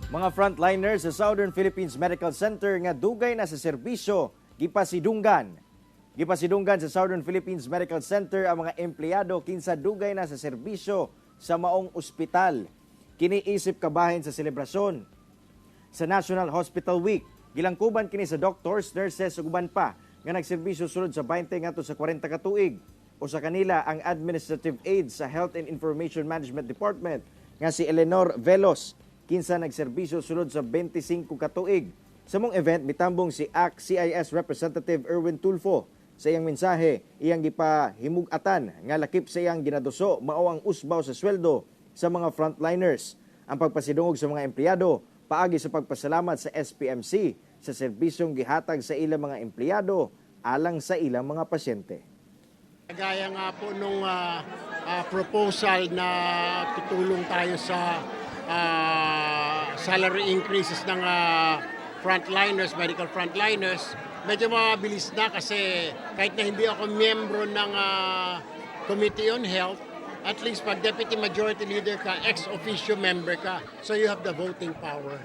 Mga frontliners sa Southern Philippines Medical Center nga dugay na sa serbisyo gipasidunggan. Gipasidunggan sa Southern Philippines Medical Center ang mga empleyado kinsa dugay na sa serbisyo sa maong ospital. Kiniisip kabahin sa selebrasyon sa National Hospital Week. Gilangkuban kini sa doctors, nurses ug uban pa nga nagserbisyo sulod sa 20 ngadto sa 40 ka tuig. O sa kanila ang administrative aide sa Health and Information Management Department nga si Eleanor Velos kinsa nagserbisyo sulod sa 25 ka tuig. Sa mong event mitambong si ACT-CIS Representative Erwin Tulfo. Sa iyang mensahe, iyang gipahimug-atan nga lakip sa iyang ginaduso mao ang usbaw sa sweldo sa mga frontliners. Ang pagpasidungog sa mga empleyado paagi sa pagpasalamat sa SPMC sa serbisyong gihatag sa ilang mga empleyado alang sa ilang mga pasyente. Gaya nga po nung proposal na tutulong tayo sa salary increases ng frontliners, medical frontliners, medyo mabilis na kasi kahit na hindi ako miyembro ng Committee on Health, at least pag Deputy Majority Leader ka, ex-officio member ka, so you have the voting power.